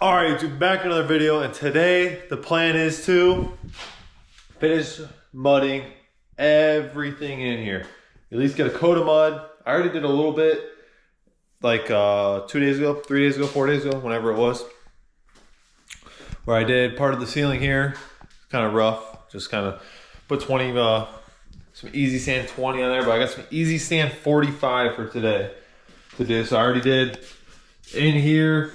All right, back in another video, and today the plan is to finish mudding everything in here. At least get a coat of mud. I already did a little bit, like 2 days ago, 3 days ago, 4 days ago, whenever it was, where I did part of the ceiling here. Kind of rough, just kind of put some easy sand 20 on there, but I got some easy sand 45 for today to do. So I already did in here,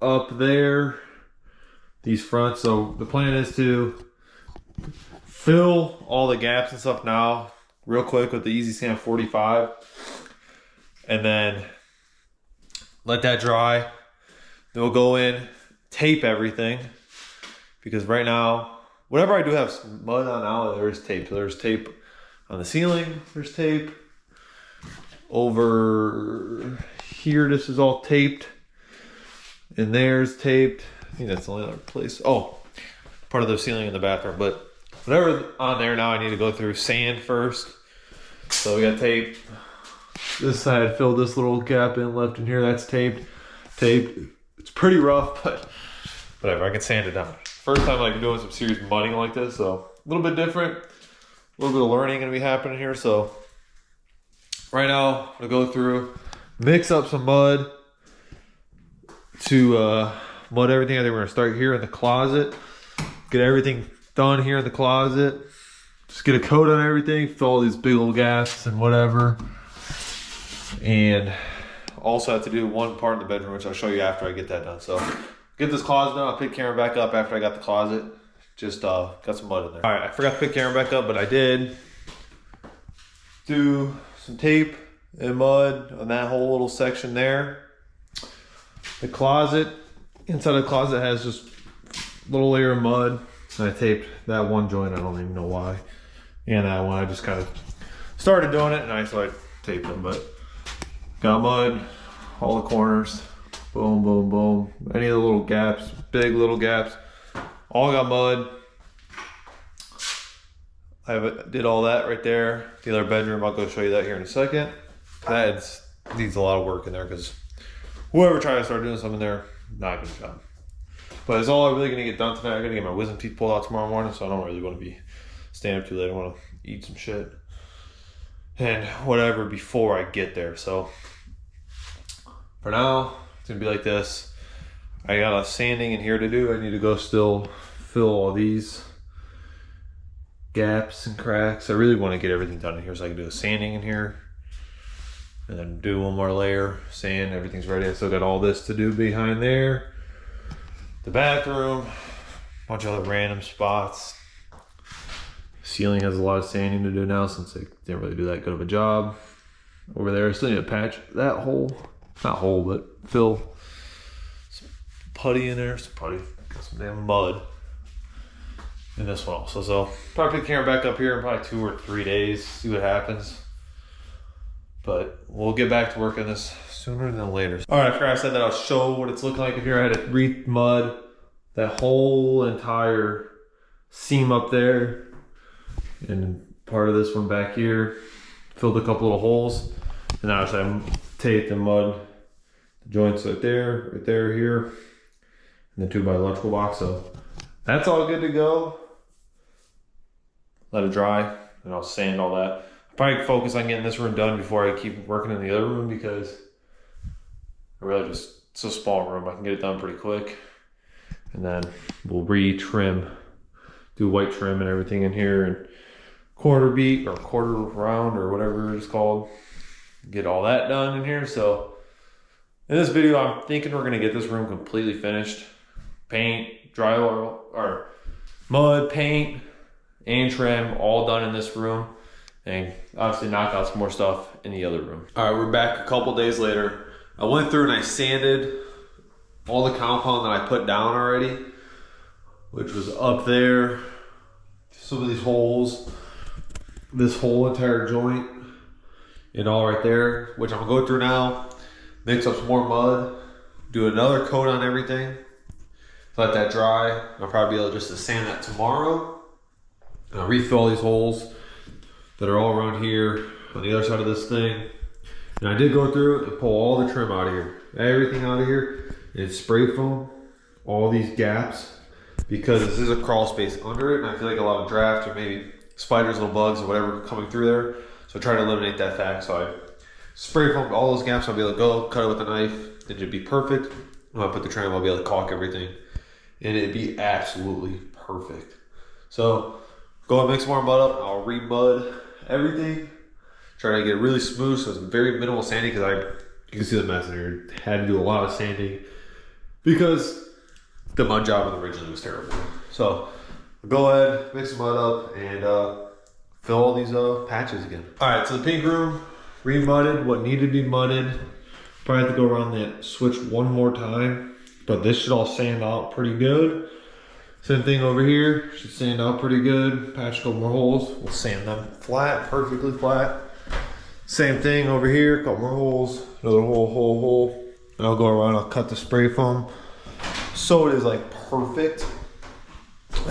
up there, these fronts. So the plan is to fill all the gaps and stuff now real quick with the easy sand 45, and then let that dry. Then we'll go in, tape everything, because right now, whatever I do have some mud on now, there's tape. So there's tape on the ceiling, there's tape over here. This is all taped. And there's taped. I think that's the only other place. Oh, part of the ceiling in the bathroom. But whatever on there now, I need to go through sand first. So we got tape. This side, filled this little gap in left in here. That's taped. It's pretty rough, but whatever. I can sand it down. First time like doing some serious mudding like this, so a little bit different. A little bit of learning gonna be happening here. So right now, I'm gonna go through, mix up some mud to mud everything. I think we're gonna start here in the closet, get everything done here in the closet, just get a coat on everything, fill all these big old gaps and whatever. And also have to do one part in the bedroom, which I'll show you after I get that done. So get this closet done. I'll pick camera back up after I got the closet. Just got some mud in there. All right, I forgot to pick camera back up, but I did do some tape and mud on that whole little section there. The closet, inside the closet has just a little layer of mud. And I taped that one joint, I don't even know why. And that one, I just kind of started doing it, and so I taped them, but got mud, all the corners, boom, boom, boom. Any of the little gaps, big little gaps, all got mud. Did all that right there. The other bedroom, I'll go show you that here in a second. That needs a lot of work in there, because whoever tries to start doing something there, not a good job. But it's all really gonna get done tonight. I gotta get my wisdom teeth pulled out tomorrow morning, so I don't really want to be staying up too late. I want to eat some shit and whatever before I get there. So for now, it's gonna be like this. I got a sanding in here to do. I need to go still fill all these gaps and cracks. I really want to get everything done in here so I can do a sanding in here. And then do one more layer, sand, everything's ready. I still got all this to do behind there. The bathroom, a bunch of other random spots. Ceiling has a lot of sanding to do now since they didn't really do that good of a job. Over there, I still need to patch that hole. Not hole, but fill some putty in there. Some putty, got some damn mud. And this one also. So probably put the camera back up here in probably 2 or 3 days, see what happens. But we'll get back to work on this sooner than later. All right, after I said that, I'll show what it's looking like in here. I had to re-mud that whole entire seam up there, and part of this one back here. Filled a couple little holes, and now I taped and mud the joints right there, here, and then 2 by electrical box. So that's all good to go. Let it dry, and I'll sand all that. Probably focus on getting this room done before I keep working in the other room, because I really it's a small room. I can get it done pretty quick. And then we'll re-trim, do white trim and everything in here, and quarter beat or quarter round or whatever it's called. Get all that done in here. So in this video, I'm thinking we're gonna get this room completely finished. Paint, drywall, or mud, paint, and trim all done in this room. And obviously knock out some more stuff in the other room. All right, we're back a couple days later. I went through and I sanded all the compound that I put down already, which was up there, some of these holes, this whole entire joint, and all right there, which I'm gonna go through now, mix up some more mud, do another coat on everything, let that dry. I'll probably be able just to sand that tomorrow. And I'll refill all these holes that are all around here on the other side of this thing. And I did go through and pull all the trim out of here. Everything out of here. It's spray foam. all these gaps because this is a crawl space under it, and I feel like a lot of draft or maybe spiders, little bugs or whatever coming through there. So I try to eliminate that fact. So I spray foam all those gaps. I'll be able to go cut it with a knife. It should be perfect. When I put the trim, I'll be able to caulk everything, and it'd be absolutely perfect. So go and mix some more mud up. I'll re-mud everything. Try to get it really smooth, so it's very minimal sanding because you can see the mess in here. Had to do a lot of sanding because the mud job originally was terrible. So go ahead, mix the mud up, and fill all these patches again. All right, so the pink room, re-mudded what needed to be mudded. Probably have to go around that switch one more time, but this should all sand out pretty good. Same thing over here, should sand out pretty good. Patch a couple more holes, we'll sand them flat, perfectly flat. Same thing over here, couple more holes, another hole. And I'll go around, I'll cut the spray foam so it is like perfect.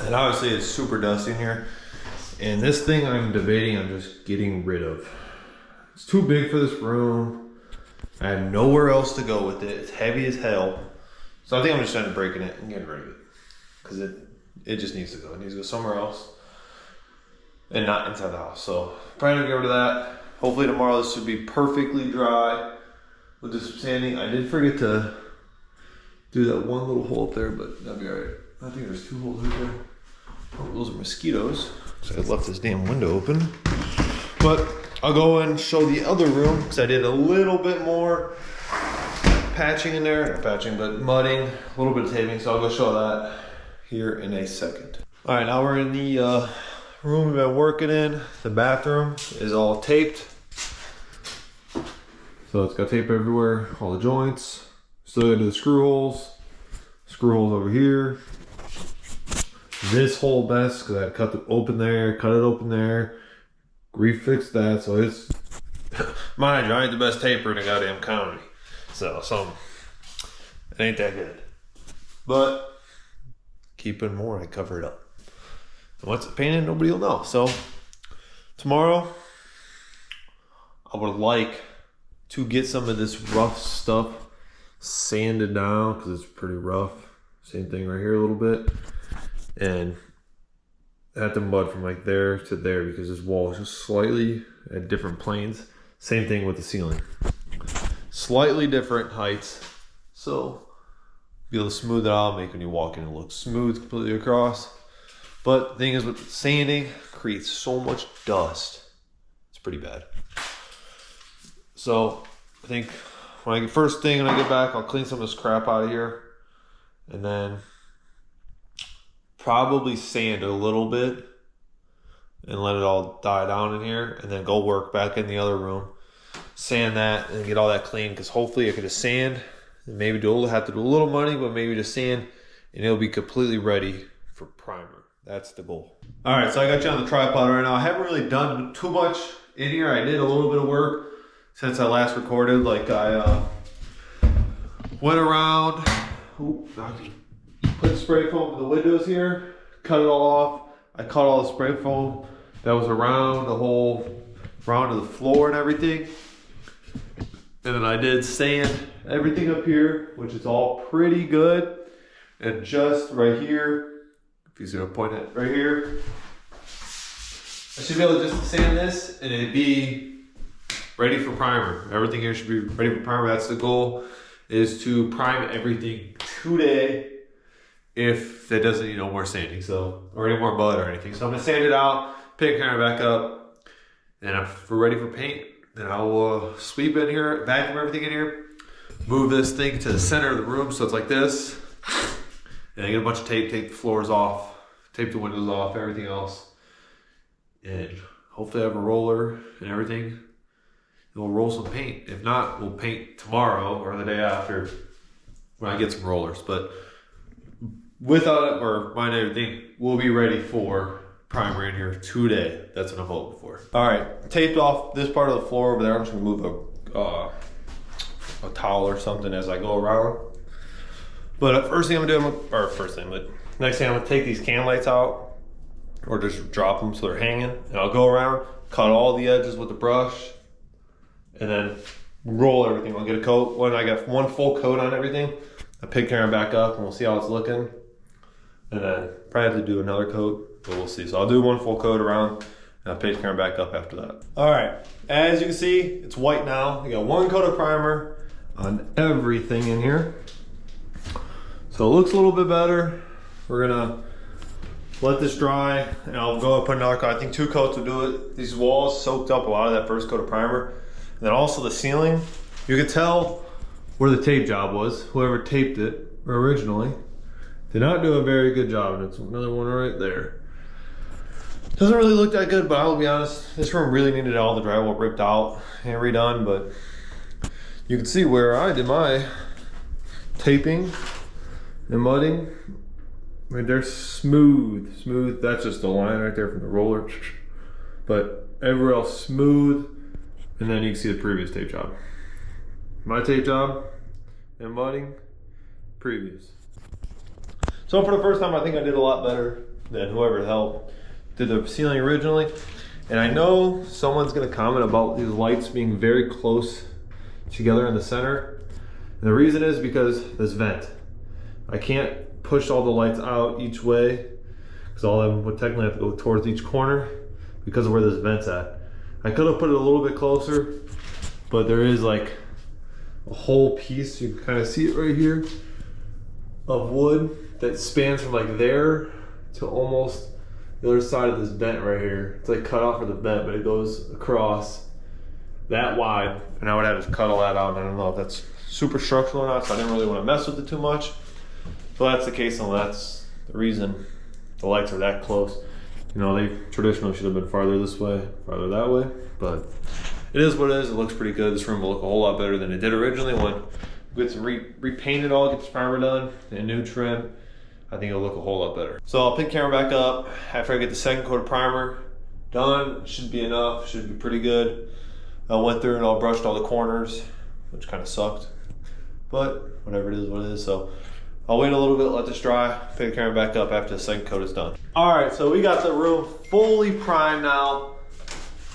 And obviously it's super dusty in here. And this thing I'm debating on just getting rid of. It's too big for this room. I have nowhere else to go with it. It's heavy as hell. So I think I'm just end up breaking it and getting rid of it. Because it just needs to go. It needs to go somewhere else. And not inside the house. So probably gonna get rid of that. Hopefully tomorrow this should be perfectly dry with this sanding. I did forget to do that one little hole up there, but that'll be alright. I think there's 2 holes right there. Oh, those are mosquitoes. So I left this damn window open. But I'll go and show the other room because I did a little bit more patching in there. Not patching, but mudding, a little bit of taping. So I'll go show that here in a second. All right, now we're in the room we've been working in. The bathroom is all taped. So it's got tape everywhere, all the joints. Still gotta do the screw holes over here. This whole mess, because I cut it open there, refix that, so it's mind you, I ain't the best taper in the goddamn county. So it ain't that good. But keeping more, I cover it up. And once it's painted, nobody will know. So tomorrow, I would like to get some of this rough stuff sanded down because it's pretty rough. Same thing right here a little bit. And add the mud from like there to there because this wall is just slightly at different planes. Same thing with the ceiling. Slightly different heights. So be able to smooth it out, make when you walk in it look smooth completely across. But the thing is with sanding, creates so much dust. It's pretty bad. So I think first thing when I get back, I'll clean some of this crap out of here. And then probably sand a little bit and let it all die down in here, and then go work back in the other room, sand that and get all that clean, because hopefully I could just sand and maybe have to do a little money, but maybe just sand and it'll be completely ready for primer. That's the goal. All right, so I got you on the tripod right now. I haven't really done too much in here. I did a little bit of work since I last recorded. Like I went around, put the spray foam in the windows here, cut it all off. I cut all the spray foam that was around to the floor and everything. And then I did sand everything up here, which is all pretty good. And just right here, if you see what I'm pointing at right here, I should be able to just sand this and it'd be ready for primer. Everything here should be ready for primer. That's the goal, is to prime everything today. If that doesn't need no more sanding, or any more mud or anything. So I'm gonna sand it out, pick it back up, and if we're ready for paint, then I will sweep in here, vacuum everything in here, move this thing to the center of the room so it's like this, and I get a bunch of tape the floors off, tape the windows off, everything else, and hopefully I have a roller and everything, and we'll roll some paint. If not, we'll paint tomorrow or the day after when I get some rollers. But without it or mind everything, we'll be ready for primer in here today. That's what I'm hoping for. All right, taped off this part of the floor over there. I'm just gonna move a towel or something as I go around. But first thing I'm gonna do, next thing I'm gonna take these can lights out, or just drop them so they're hanging, and I'll go around, cut all the edges with the brush, and then roll everything. I'll get a coat. When I got one full coat on everything, I pick Karen back up and we'll see how it's looking. And then probably have to do another coat, but we'll see. So I'll do one full coat around and I'll pick Karen back up after that. All right, as you can see, it's white now. We got one coat of primer on everything in here. So it looks a little bit better. We're gonna let this dry and I'll go and put another coat. I think 2 coats will do it. These walls soaked up a lot of that first coat of primer. And then also the ceiling, you could tell where the tape job was. Whoever taped it originally did not do a very good job. And it's another one right there. Doesn't really look that good, but I'll be honest, this room really needed all the drywall ripped out and redone, but you can see where I did my taping and mudding. Right there, smooth. That's just the line right there from the roller. But everywhere else smooth. And then you can see the previous tape job. My tape job and mudding, previous. So for the first time, I think I did a lot better than whoever the hell did the ceiling originally. And I know someone's gonna comment about these lights being very close together in the center. And the reason is because this vent. I can't push all the lights out each way because all of them would technically have to go towards each corner because of where this vent's at. I could have put it a little bit closer, but there is like a whole piece, you can kind of see it right here, of wood that spans from like there to almost the other side of this vent right here. It's like cut off of the vent, but it goes across that wide, and I would have to cut all that out. And I don't know if that's super structural or not, so I didn't really want to mess with it too much. So that's the case, and that's the reason the lights are that close. You know, they traditionally should have been farther this way, farther that way, but it is what it is. It looks pretty good. This room will look a whole lot better than it did originally when we get some repaint it all, get the primer done, and a new trim. I think it'll look a whole lot better. So I'll pick Karen back up after I get the second coat of primer done. Should be enough, should be pretty good. I went through and I brushed all the corners, which kind of sucked, but whatever it is, what it is. So I'll wait a little bit, let this dry, pick Karen back up after the second coat is done. All right, so we got the room fully primed now.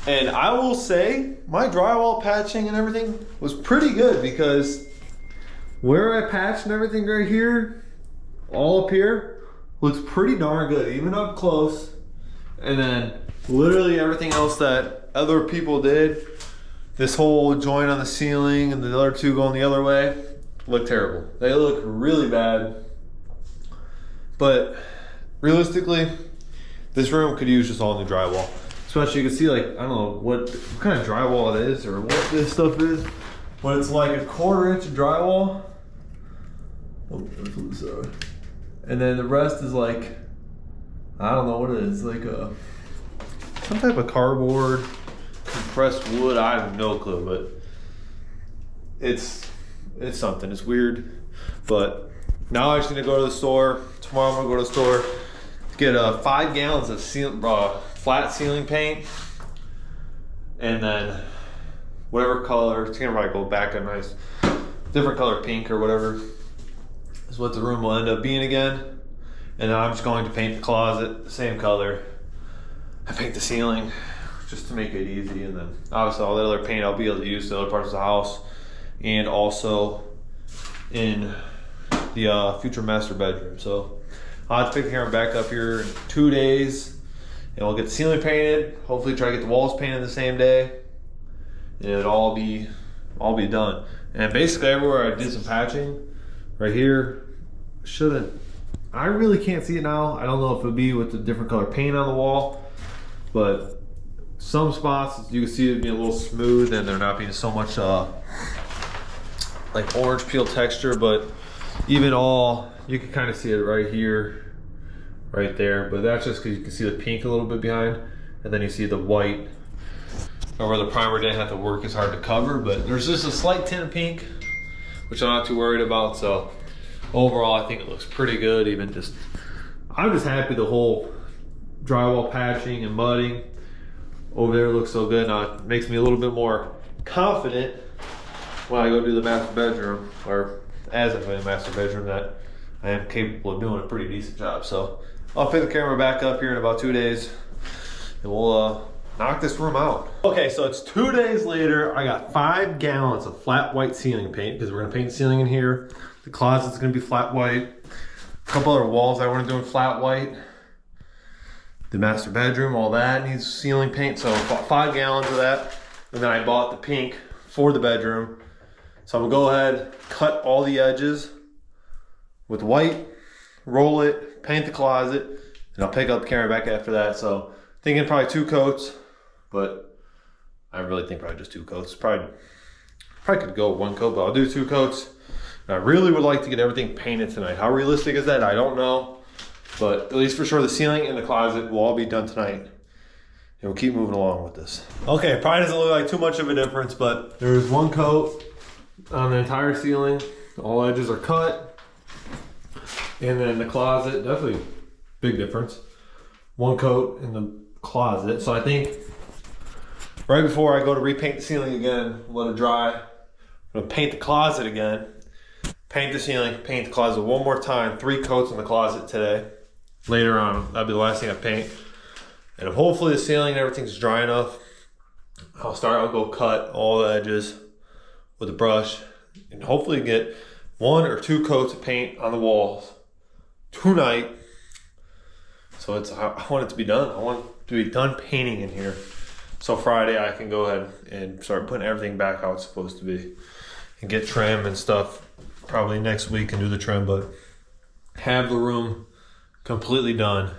And I will say, my drywall patching and everything was pretty good because where I patched and everything right here, all up here, looks pretty darn good, even up close. And then literally everything else that other people did, this whole joint on the ceiling and the other two going the other way, look terrible. They look really bad. But realistically, this room could use just all new drywall. Especially you can see, like, I don't know what kind of drywall it is or what this stuff is, but it's like a 1/4 inch drywall. Oh, and then the rest is like, I don't know what it is, like some type of cardboard, compressed wood. I have no clue, but it's something. It's weird. But now I just need to go to the store. Tomorrow I'm gonna go to the store to get 5 gallons of flat ceiling paint, and then whatever color, it's gonna probably go back a nice different color, pink or whatever is what the room will end up being again. And then I'm just going to paint the closet the same color. I paint the ceiling just to make it easy, and then obviously all the other paint I'll be able to use to other parts of the house and also in the future master bedroom. So I'll have to pick Karen back up here in 2 days and we'll get the ceiling painted, hopefully try to get the walls painted the same day, and it'll all be done. And basically everywhere I did some patching, right here, I really can't see it now. I don't know if it'll be with the different color paint on the wall, but some spots you can see it being a little smooth and there not being so much like orange peel texture, but even all, you can kind of see it right here, right there, but that's just because you can see the pink a little bit behind, and then you see the white, or where the primer didn't have to work as hard to cover, but there's just a slight tint of pink, which I'm not too worried about. So overall, I think it looks pretty good. I'm just happy the whole drywall patching and mudding over there looks so good. Now it makes me a little bit more confident when I go do the master bedroom, or as I do the master bedroom, that I am capable of doing a pretty decent job. So I'll pick the camera back up here in about 2 days and we'll knock this room out. Okay, so it's 2 days later. I got 5 gallons of flat white ceiling paint because we're gonna paint the ceiling in here. The closet's gonna be flat white. A couple other walls I want to do in flat white. The master bedroom, all that needs ceiling paint. So I bought 5 gallons of that. And then I bought the pink for the bedroom. So I'm gonna go ahead, cut all the edges with white, roll it, paint the closet, and I'll pick up the camera back after that. So thinking probably 2 coats, but I really think probably just 2 coats. Probably could go with 1 coat, but I'll do 2 coats. And I really would like to get everything painted tonight. How realistic is that? I don't know. But at least for sure the ceiling and the closet will all be done tonight. And we'll keep moving along with this. Okay, probably doesn't look like too much of a difference, but there's 1 coat on the entire ceiling. All edges are cut. And then the closet, definitely big difference. 1 coat in the closet. So I think right before I go to repaint the ceiling again, let it dry, I'm gonna paint the closet again. Paint the ceiling, paint the closet one more time. 3 coats in the closet today. Later on, that'll be the last thing I paint. And if hopefully the ceiling and everything's dry enough, I'll go cut all the edges with a brush and hopefully get 1 or 2 coats of paint on the walls tonight. So I want it to be done. I want it to be done painting in here. So Friday I can go ahead and start putting everything back how it's supposed to be and get trim and stuff probably next week and do the trim, but have the room completely done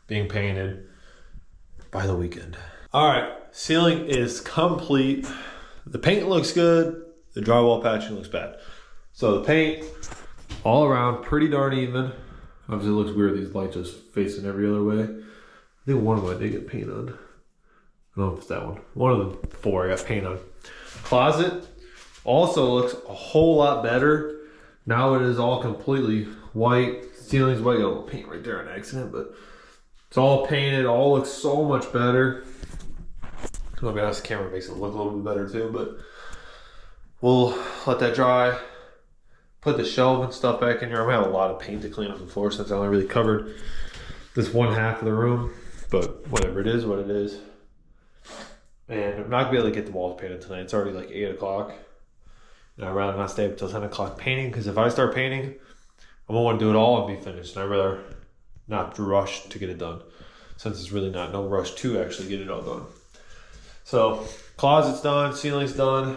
being painted by the weekend. All right, ceiling is complete. The paint looks good. The drywall patching looks bad. So the paint all around pretty darn even. Obviously it looks weird, these lights just facing every other way. I think one of them I did get paint on. I don't know if it's that one. One of the 4 I got paint on. Closet also looks a whole lot better. Now it is all completely white. Ceiling's white, got a little paint right there on accident, but it's all painted, all looks so much better. I'll be honest, the camera makes it look a little bit better too, but we'll let that dry. Put the shelf and stuff back in here. I'm gonna have a lot of paint to clean up the floor since I only really covered this 1/2 of the room, but whatever, it is what it is. And I'm not gonna be able to get the walls painted tonight. It's already like 8 o'clock. And I'd rather not stay up until 10 o'clock painting, because if I start painting, I won't want to do it all and be finished. And I'd rather not rush to get it done, since it's really no rush to actually get it all done. So closet's done, ceiling's done.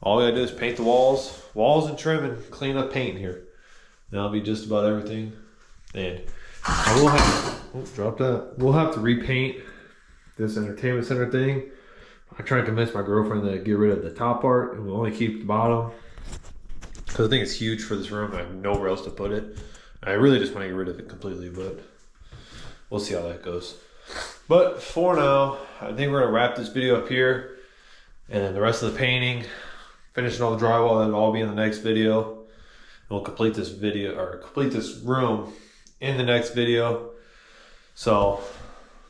All we gotta do is paint the walls and trim and clean up paint here. That'll be just about everything. And I will have, we'll have to repaint this entertainment center thing. I try to convince my girlfriend to get rid of the top part and we'll only keep the bottom, because I think it's huge for this room. I have nowhere else to put it. I really just want to get rid of it completely, but we'll see how that goes. But for now, I think we're gonna wrap this video up here, and then the rest of the painting, finishing all the drywall, that'll all be in the next video. And we'll complete this video, or complete this room in the next video. So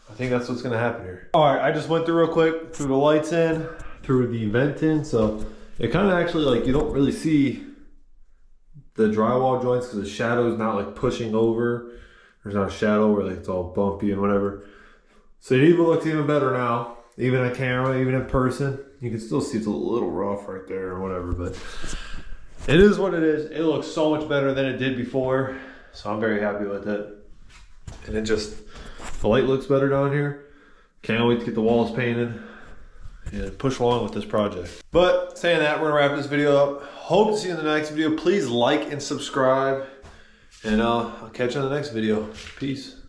I think that's what's gonna happen here. All right, I just went through real quick, threw the lights in, threw the vent in, so it kind of actually, like, you don't really see the drywall joints because the shadow is not like pushing over. There's not a shadow where like it's all bumpy and whatever. So it even looks even better now, even on camera, even in person. You can still see it's a little rough right there or whatever, but it is what it is. It looks so much better than it did before, so I'm very happy with it. And it just, the light looks better down here. Can't wait to get the walls painted and push along with this project. But saying that, we're gonna wrap this video up. Hope to see you in the next video. Please like and subscribe, and I'll catch you in the next video. Peace.